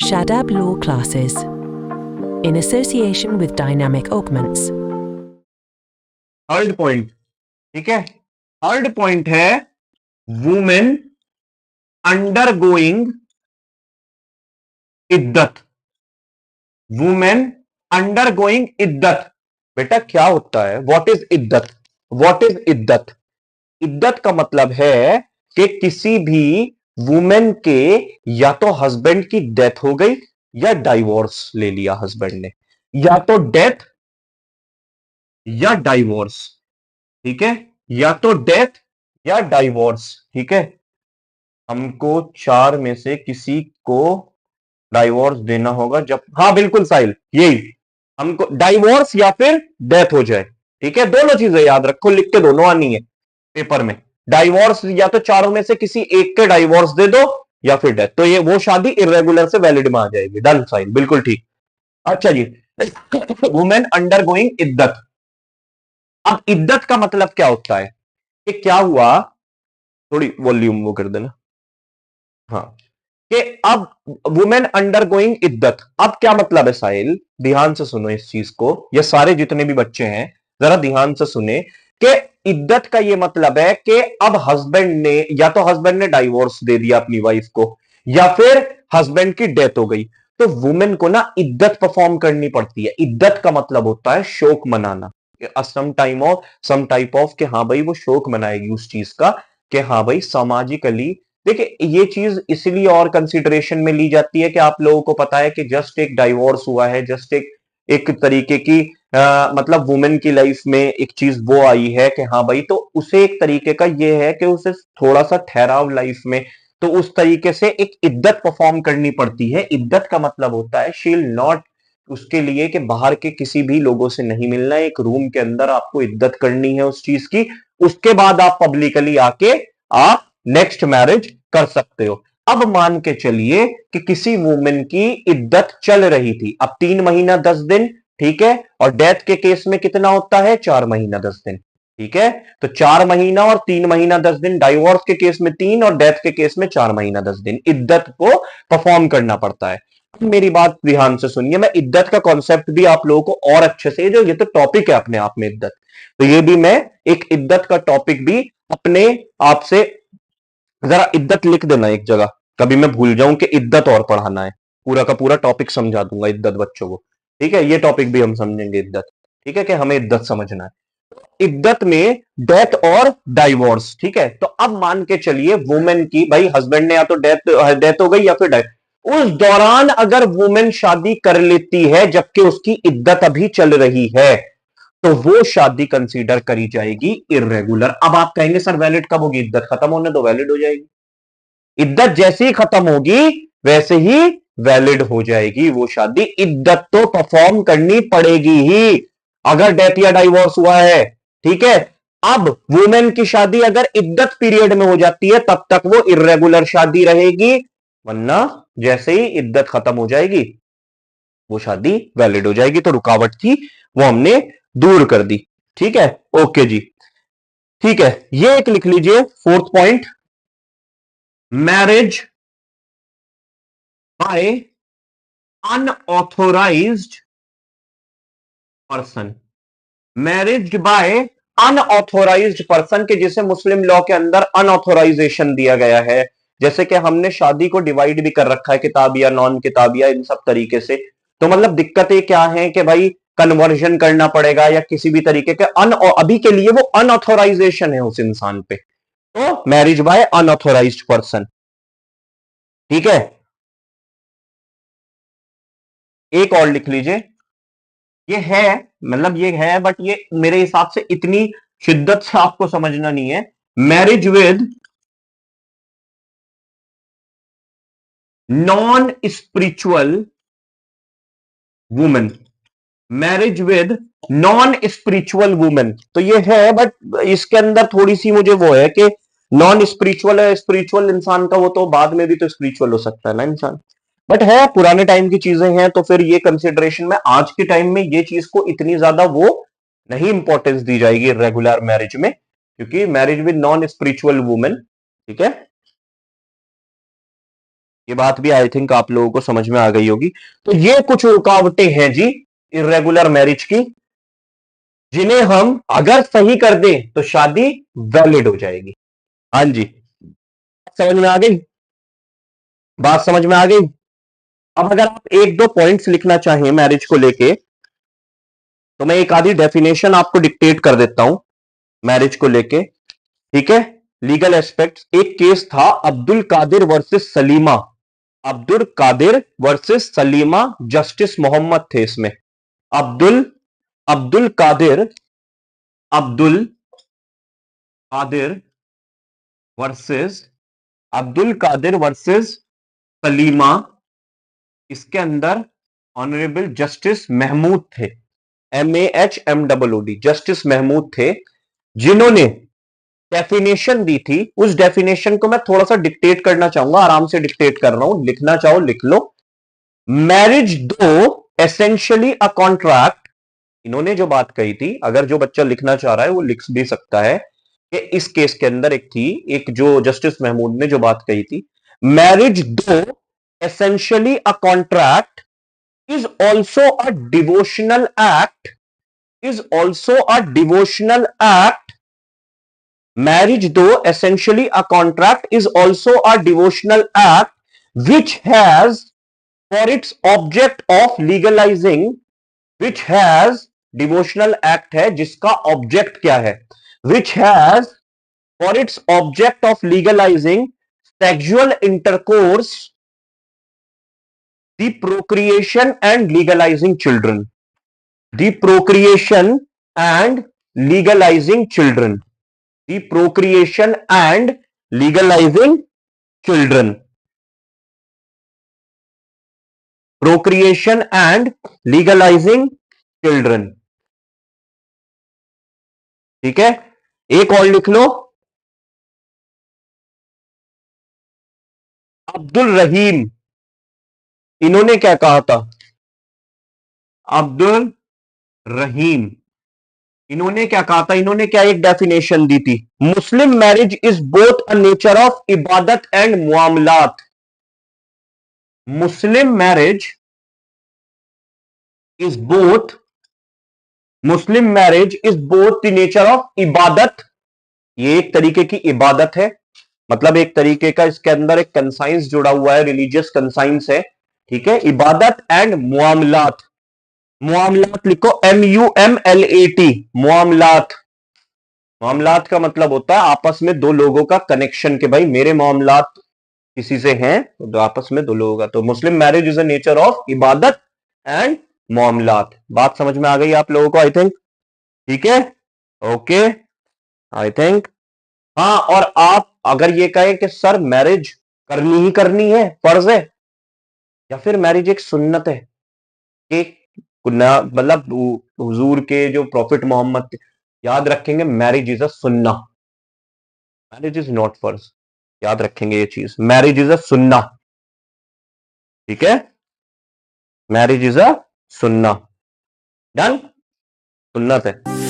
Shadab Law Classes in association with Dynamic Augments. Third point, ठीक है, third point है women undergoing इद्दत। Women undergoing इद्दत, बेटा क्या होता है? व्हाट इज इद्दत? व्हाट इज इद्दत? इद्दत का मतलब है कि किसी भी वुमेन के या तो हस्बैंड की डेथ हो गई या डाइवोर्स ले लिया हस्बैंड ने, या तो डेथ या डाइवोर्स, ठीक है, या तो डेथ या डाइवोर्स, ठीक है। हमको चार में से किसी को डाइवोर्स देना होगा जब, हाँ बिल्कुल साहिल, यही हमको डाइवोर्स या फिर डेथ हो जाए, ठीक है। दोनों चीजें याद रखो, लिख के दोनों आनी है पेपर में। डाइवोर्स या तो चारों में से किसी एक के डाइवोर्स दे दो या फिर डेथ, तो ये वो शादी इरेगुलर से वैलिड में आ जाएगी। डन साहिल, बिल्कुल ठीक। अच्छा जी, वुमेन अंडर गोइंग इद्दत। अब इद्दत का मतलब क्या होता है कि क्या हुआ, थोड़ी वॉल्यूम वो कर देना, हाँ, कि अब वुमेन अंडर गोइंग इद्दत, अब क्या मतलब है साहिल? ध्यान से सुनो इस चीज को, ये सारे जितने भी बच्चे हैं जरा ध्यान से सुने कि इद्दत का ये मतलब है कि अब हस्बैंड ने, या तो हस्बैंड ने डाइवोर्स दे दिया अपनी वाइफ को, या फिर हस्बैंड की डेथ हो गई, तो वुमेन को ना इद्दत परफॉर्म करनी पड़ती है। इद्दत का मतलब होता है शोक मनाना, सम टाइप ऑफ कि हाँ भाई वो शोक मनाएगी उस चीज का, कि हाँ भाई सामाजिकली। देखिए ये चीज इसलिए और कंसिडरेशन में ली जाती है कि आप लोगों को पता है कि जस्ट एक डाइवोर्स हुआ है, जस्ट एक तरीके की मतलब वुमेन की लाइफ में एक चीज वो आई है कि हाँ भाई, तो उसे एक तरीके का ये है कि उसे थोड़ा सा ठहराव लाइफ में, तो उस तरीके से एक इद्दत परफॉर्म करनी पड़ती है। इद्दत का मतलब होता है शील नॉट, उसके लिए कि बाहर के किसी भी लोगों से नहीं मिलना है, एक रूम के अंदर आपको इद्दत करनी है उस चीज की, उसके बाद आप पब्लिकली आके आप नेक्स्ट मैरिज कर सकते हो। अब मान के चलिए कि किसी वुमेन की इद्दत चल रही थी, अब 3 महीना 10 दिन, ठीक है, और डेथ के केस में कितना होता है? 4 महीना 10 दिन, ठीक है। तो 4 महीना और 3 महीना 10 दिन, डाइवोर्स के केस में 3 और डेथ के केस में 4 महीना 10 दिन इद्दत को परफॉर्म करना पड़ता है। अब मेरी बात ध्यान से सुनिए, मैं इद्दत का कॉन्सेप्ट भी आप लोगों को और अच्छे से, जो ये तो टॉपिक है अपने आप में इद्दत, तो ये भी मैं एक इद्दत का टॉपिक भी अपने आप से, जरा इद्दत लिख देना एक जगह, कभी मैं भूल जाऊं कि इद्दत और पढ़ाना है, पूरा का पूरा टॉपिक समझा दूंगा इद्दत बच्चों को, ठीक है। ये टॉपिक भी हम समझेंगे इद्दत, ठीक है, कि हमें इद्दत समझना है। इद्दत में डेथ और डाइवोर्स, ठीक है। तो अब मान के चलिए वुमेन की, भाई हस्बैंड ने या तो डेथ डेथ हो गई या फिर डेथ, उस दौरान अगर वुमेन शादी कर लेती है जबकि उसकी इद्दत अभी चल रही है, तो वो शादी कंसीडर करी जाएगी इरेगुलर। अब आप कहेंगे सर वैलिड कब होगी? इद्दत खत्म होने दो, वैलिड हो जाएगी। इद्दत जैसे ही खत्म होगी वैसे ही वैलिड हो जाएगी वो शादी। इद्दत तो परफॉर्म करनी पड़ेगी ही अगर डेथ या डाइवोर्स हुआ है, ठीक है। अब वुमेन की शादी अगर इद्दत पीरियड में हो जाती है तब तक वो इरेगुलर शादी रहेगी, वरना जैसे ही इद्दत खत्म हो जाएगी वो शादी वैलिड हो जाएगी। तो रुकावट थी वो हमने दूर कर दी, ठीक है। ओके जी, ठीक है, ये एक लिख लीजिए fourth point, marriage by unauthorised person. Marriage by unauthorised person के, जिसे मुस्लिम लॉ के अंदर अनऑथोराइजेशन दिया गया है। जैसे कि हमने शादी को डिवाइड भी कर रखा है किताबिया नॉन किताबिया इन सब तरीके से, तो मतलब दिक्कतें क्या है कि भाई कन्वर्जन करना पड़ेगा या किसी भी तरीके के अभी के लिए वो अनऑथोराइजेशन है उस इंसान पे, तो मैरिज बाय अनऑथोराइज्ड पर्सन, ठीक है। एक और लिख लीजिए, ये है, मतलब ये है बट ये मेरे हिसाब से इतनी शिद्दत से आपको समझना नहीं है। Marriage with non spiritual women. Marriage with non spiritual women, तो ये है बट इसके अंदर थोड़ी सी मुझे वो है कि नॉन स्पिरिचुअल है, स्पिरिचुअल इंसान का वो तो बाद में भी तो स्पिरिचुअल हो सकता है ना इंसान, बट है पुराने टाइम की चीजें हैं, तो फिर ये कंसिडरेशन में आज के टाइम में ये चीज को इतनी ज्यादा वो नहीं इंपॉर्टेंस दी जाएगी रेगुलर मैरिज में, क्योंकि marriage with non spiritual women, ठीक है, ये बात भी आई थिंक आप लोगों को समझ में आ गई होगी। तो ये कुछ रुकावटें हैं जी इर्रेगुलर मैरिज की, जिन्हें हम अगर सही कर दें तो शादी वैलिड हो जाएगी। हाँ जी, समझ में आ गई? बात समझ में आ गई? अब अगर आप एक दो पॉइंट्स लिखना चाहें मैरिज को लेके, तो मैं एक आधी डेफिनेशन आपको डिक्टेट कर देता हूं मैरिज को लेके, ठीक है? Legal aspects. एक केस था Abdul Kadir versus Salima. Abdul Kadir versus Salima, justice Mohammad थे इसमें। Abdul Abdul Kadir Abdul Kadir versus Abdul Kadir versus Salima. इसके अंदर ऑनरेबल जस्टिस महमूद थे, MAHMOOD, जस्टिस महमूद थे, जिन्होंने डेफिनेशन दी थी। उस डेफिनेशन को मैं थोड़ा सा डिक्टेट करना चाहूंगा, आराम से डिक्टेट कर रहा हूं, लिखना चाहो लिख लो। मैरिज दो एसेंशियली अ कॉन्ट्रैक्ट, इन्होंने जो बात कही थी, अगर जो बच्चा लिखना चाह रहा है वो लिख भी सकता है कि इस केस के अंदर एक थी, एक जो जस्टिस महमूद ने जो बात कही थी, मैरिज दो essentially a contract is also a devotional act, is also a devotional act. Marriage, though essentially a contract, is also a devotional act which has for its object of legalizing, which has devotional act है जिसका object क्या है, which has for its object of legalizing sexual intercourse, the procreation and legalizing children, the procreation and legalizing children, the procreation and legalizing children, procreation and legalizing children। ठीक है, एक और लिख लो, अब्दुल रहीम, इन्होंने क्या कहा था? अब्दुल रहीम, इन्होंने क्या कहा था? इन्होंने क्या एक डेफिनेशन दी थी? Muslim marriage is both a nature of इबादत एंड मुआमलात। Muslim marriage is both, Muslim marriage is both the nature of इबादत, ये एक तरीके की इबादत है, मतलब एक तरीके का इसके अंदर एक कंसाइंस जुड़ा हुआ है, रिलीजियस कंसाइंस है, ठीक है? इबादत एंड मुआमलात। मुआमलात लिखो, MUMLAT, मुआमलात। मामलात का मतलब होता है आपस में दो लोगों का कनेक्शन, के भाई मेरे मामलात किसी से हैं तो आपस में दो लोगों का। तो मुस्लिम marriage is a nature of इबादत एंड मामलात। बात समझ में आ गई आप लोगों को आई थिंक? ठीक है, ओके, आई थिंक। हाँ, और आप अगर ये कहें कि सर मैरिज करनी ही करनी है, फर्ज है, या फिर मैरिज एक सुन्नत है, कि मतलब हुजूर के जो प्रॉफिट मोहम्मद थे, याद रखेंगे मैरिज इज अ सुन्ना, मैरिज इज नॉट फर्ज, याद रखेंगे ये चीज, मैरिज इज अ सुन्ना, ठीक है? मैरिज इज अ सुन्ना, डन, सुन्नत है।